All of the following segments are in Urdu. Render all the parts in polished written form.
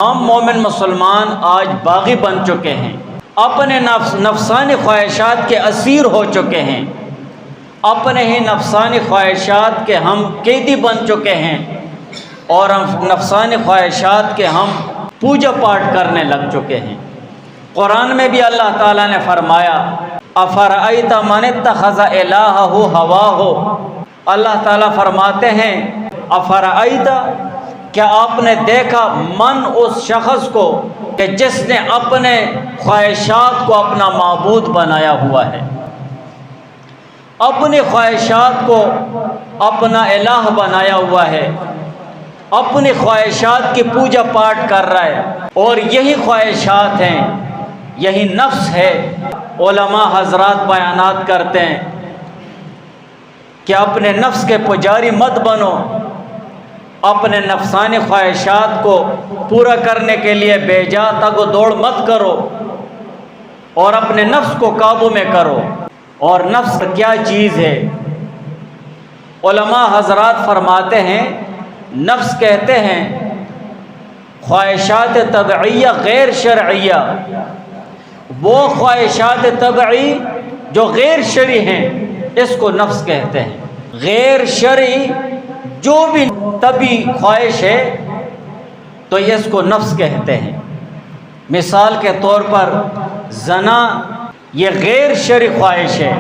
عام مومن مسلمان آج باغی بن چکے ہیں، اپنے نفسانی خواہشات کے اسیر ہو چکے ہیں، اپنے ہی نفسانی خواہشات کے ہم قیدی بن چکے ہیں، اور نفسانی خواہشات کے ہم پوجا پاٹ کرنے لگ چکے ہیں۔ قرآن میں بھی اللہ تعالیٰ نے فرمایا افرأیت من اتخذ الہہ ہواہ، اللہ تعالیٰ فرماتے ہیں افرأیت، کیا آپ نے دیکھا من اس شخص کو کہ جس نے اپنے خواہشات کو اپنا معبود بنایا ہوا ہے، اپنی خواہشات کو اپنا الہ بنایا ہوا ہے، اپنی خواہشات کی پوجا پاٹ کر رہا ہے، اور یہی خواہشات ہیں، یہی نفس ہے۔ علماء حضرات بیانات کرتے ہیں کہ اپنے نفس کے پجاری مت بنو، اپنے نفسانی خواہشات کو پورا کرنے کے لیے بے جا تگ و دوڑ مت کرو، اور اپنے نفس کو قابو میں کرو۔ اور نفس کیا چیز ہے؟ علماء حضرات فرماتے ہیں نفس کہتے ہیں خواہشات طبعیہ غیر شرعیہ، وہ خواہشات طبعی جو غیر شرعی ہیں اس کو نفس کہتے ہیں۔ غیر شرعی جو بھی طبعی خواہش ہے تو اس کو نفس کہتے ہیں۔ مثال کے طور پر زنا یہ غیر شرعی خواہش ہے۔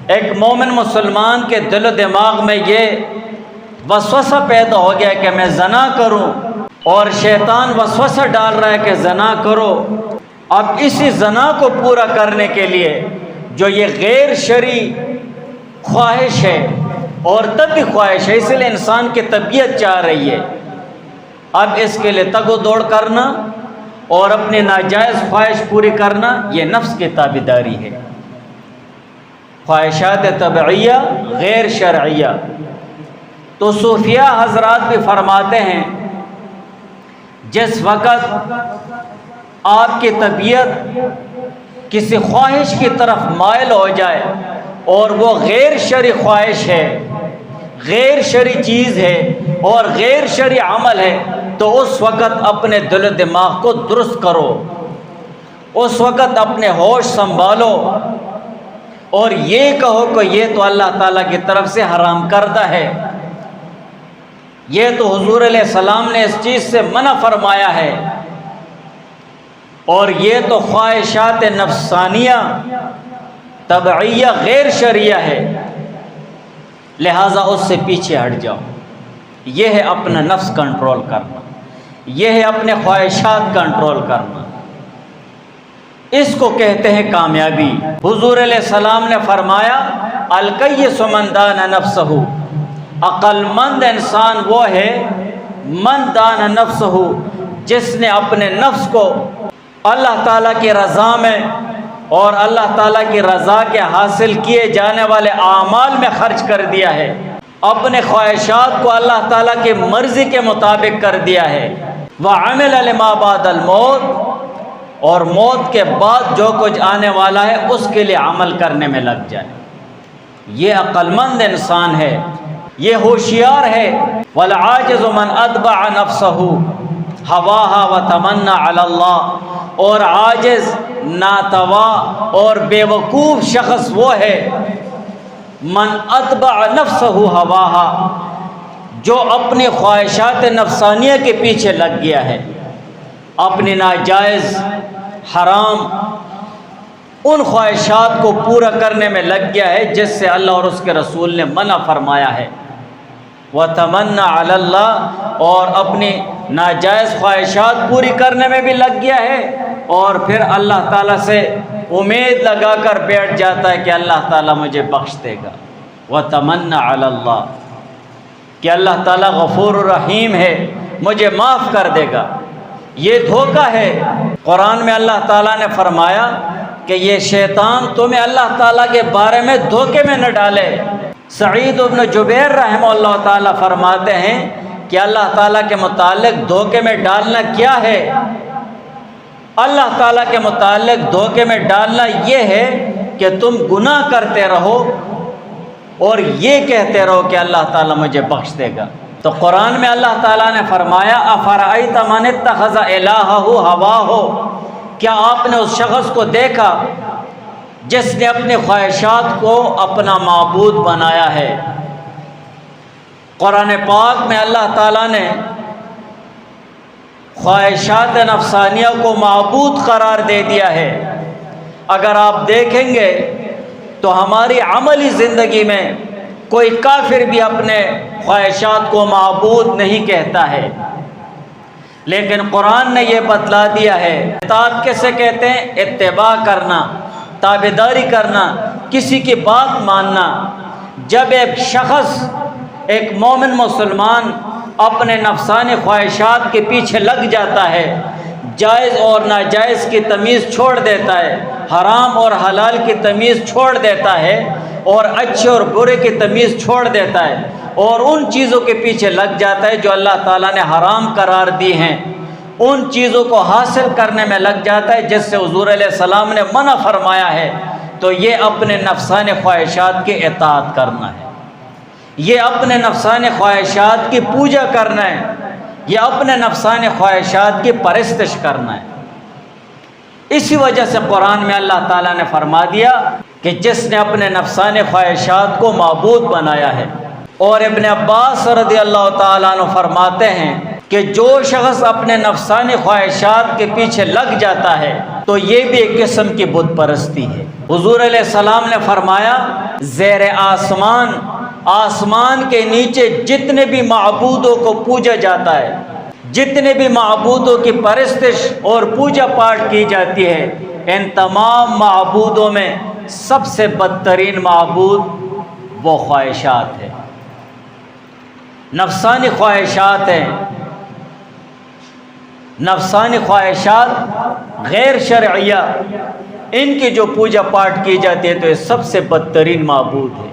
ایک مومن مسلمان کے دل و دماغ میں یہ وسوسہ پیدا ہو گیا کہ میں زنا کروں، اور شیطان وسوسہ ڈال رہا ہے کہ زنا کرو۔ اب اسی زنا کو پورا کرنے کے لیے جو یہ غیر شرعی خواہش ہے اور طبعی خواہش ہے، اس لیے انسان کی طبیعت چاہ رہی ہے، اب اس کے لیے تگ و دوڑ کرنا اور اپنی ناجائز خواہش پوری کرنا یہ نفس کی تابعداری ہے۔ خواہشات طبعیہ غیر شرعیہ۔ تو صوفیاء حضرات بھی فرماتے ہیں جس وقت آپ کی طبیعت کسی خواہش کی طرف مائل ہو جائے اور وہ غیر شرعی خواہش ہے، غیر شرعی چیز ہے اور غیر شرعی عمل ہے، تو اس وقت اپنے دل و دماغ کو درست کرو، اس وقت اپنے ہوش سنبھالو، اور یہ کہو کہ یہ تو اللہ تعالیٰ کی طرف سے حرام کردہ ہے، یہ تو حضور علیہ السلام نے اس چیز سے منع فرمایا ہے، اور یہ تو خواہشات نفسانیہ طبعیہ غیر شرعیہ ہے، لہٰذا اس سے پیچھے ہٹ جاؤ۔ یہ ہے اپنا نفس کنٹرول کرنا، یہ ہے اپنے خواہشات کنٹرول کرنا، اس کو کہتے ہیں کامیابی۔ حضور علیہ السلام نے فرمایا الکیس من دان نفسہ، عقل مند انسان وہ ہے من دان نفسہ، جس نے اپنے نفس کو اللہ تعالیٰ کی رضا میں اور اللہ تعالیٰ کی رضا کے حاصل کیے جانے والے اعمال میں خرچ کر دیا ہے، اپنے خواہشات کو اللہ تعالیٰ کی مرضی کے مطابق کر دیا ہے۔ وَعَمِلَ لِمَا بَعْدَ الْمَوْتِ، اور موت کے بعد جو کچھ آنے والا ہے اس کے لیے عمل کرنے میں لگ جائے، یہ عقل مند انسان ہے، یہ ہوشیار ہے۔ وَالْعَاجِزُ مَنْ أَتْبَعَ نَفْسَهُ هَوَاهَا وَتَمَنَّى عَلَى اللَّهِ، اور عاجز، ناتوا اور بے وقوف شخص وہ ہے من اتبع نفسه هواها، جو اپنی خواہشات نفسانیہ کے پیچھے لگ گیا ہے، اپنی ناجائز حرام ان خواہشات کو پورا کرنے میں لگ گیا ہے جس سے اللہ اور اس کے رسول نے منع فرمایا ہے۔ وَتَمَنَّى عَلَى اللَّهِ، اور اپنی ناجائز خواہشات پوری کرنے میں بھی لگ گیا ہے، اور پھر اللہ تعالیٰ سے امید لگا کر بیٹھ جاتا ہے کہ اللہ تعالیٰ مجھے بخش دے گا۔ وَتَمَنَّى عَلَى اللَّهِ، کہ اللہ تعالیٰ غفور الرحیم ہے، مجھے معاف کر دے گا، یہ دھوکہ ہے۔ قرآن میں اللہ تعالیٰ نے فرمایا کہ یہ شیطان تمہیں اللہ تعالیٰ کے بارے میں دھوکے میں نہ ڈالے۔ سعید بن جبیر رحمہ اللہ تعالیٰ فرماتے ہیں کہ اللہ تعالیٰ کے متعلق دھوکے میں ڈالنا کیا ہے؟ اللہ تعالیٰ کے متعلق دھوکے میں ڈالنا یہ ہے کہ تم گناہ کرتے رہو اور یہ کہتے رہو کہ اللہ تعالیٰ مجھے بخش دے گا، تو قرآن میں اللہ تعالیٰ نے فرمایا افرأیت من اتخذ الہہ ہواہ، کیا آپ نے اس شخص کو دیکھا جس نے اپنے خواہشات کو اپنا معبود بنایا ہے؟ قرآن پاک میں اللہ تعالیٰ نے خواہشات نفسانیہ کو معبود قرار دے دیا ہے۔ اگر آپ دیکھیں گے تو ہماری عملی زندگی میں کوئی کافر بھی اپنے خواہشات کو معبود نہیں کہتا ہے، لیکن قرآن نے یہ بتلا دیا ہے اطاعت کیسے کہتے ہیں؟ اتباع کرنا، تابعداری کرنا، کسی کی بات ماننا۔ جب ایک شخص، ایک مومن مسلمان اپنے نفسانی خواہشات کے پیچھے لگ جاتا ہے، جائز اور ناجائز کی تمیز چھوڑ دیتا ہے، حرام اور حلال کی تمیز چھوڑ دیتا ہے، اور اچھے اور برے کی تمیز چھوڑ دیتا ہے، اور ان چیزوں کے پیچھے لگ جاتا ہے جو اللہ تعالیٰ نے حرام قرار دی ہیں، ان چیزوں کو حاصل کرنے میں لگ جاتا ہے جس سے حضور علیہ السلام نے منع فرمایا ہے، تو یہ اپنے نفسانی خواہشات کی اطاعت کرنا ہے، یہ اپنے نفسانی خواہشات کی پوجا کرنا ہے، یہ اپنے نفسانی خواہشات کی پرستش کرنا ہے۔ اسی وجہ سے قرآن میں اللہ تعالیٰ نے فرما دیا کہ جس نے اپنے نفسانی خواہشات کو معبود بنایا ہے۔ اور ابن عباس رضی اللہ تعالیٰ عنہ فرماتے ہیں کہ جو شخص اپنے نفسانی خواہشات کے پیچھے لگ جاتا ہے تو یہ بھی ایک قسم کی بت پرستی ہے۔ حضور علیہ السلام نے فرمایا زیر آسمان، آسمان کے نیچے جتنے بھی معبودوں کو پوجا جاتا ہے، جتنے بھی معبودوں کی پرستش اور پوجا پاٹ کی جاتی ہے، ان تمام معبودوں میں سب سے بدترین معبود وہ خواہشات ہے، نفسانی خواہشات ہیں۔ نفسانی خواہشات غیر شرعیہ، ان کی جو پوجا پاٹ کی جاتی ہے تو یہ سب سے بدترین معبود ہے۔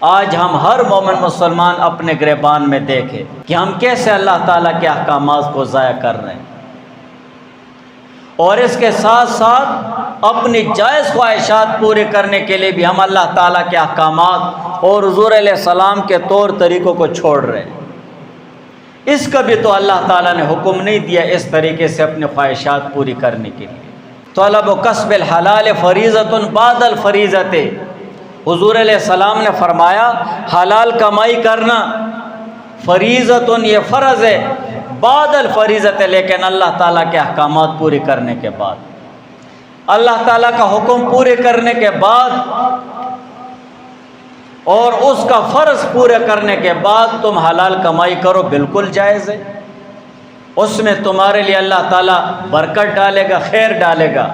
آج ہم ہر مومن مسلمان اپنے گریبان میں دیکھیں کہ ہم کیسے اللہ تعالیٰ کے احکامات کو ضائع کر رہے ہیں، اور اس کے ساتھ ساتھ اپنی جائز خواہشات پورے کرنے کے لیے بھی ہم اللہ تعالیٰ کے احکامات اور حضور علیہ السلام کے طور طریقوں کو چھوڑ رہے ہیں۔ اس کا بھی تو اللہ تعالیٰ نے حکم نہیں دیا اس طریقے سے اپنی خواہشات پوری کرنے کے لیے۔ طلب و کسب الحلال فریضۃ بعد الفریضۃ، حضور علیہ السلام نے فرمایا حلال کمائی کرنا فریضۃ، یہ فرض ہے، بعد الفریضۃ، لیکن اللہ تعالیٰ کے احکامات پورے کرنے کے بعد، اللہ تعالیٰ کا حکم پورے کرنے کے بعد اور اس کا فرض پورے کرنے کے بعد تم حلال کمائی کرو، بالکل جائز ہے، اس میں تمہارے لیے اللہ تعالیٰ برکت ڈالے گا، خیر ڈالے گا۔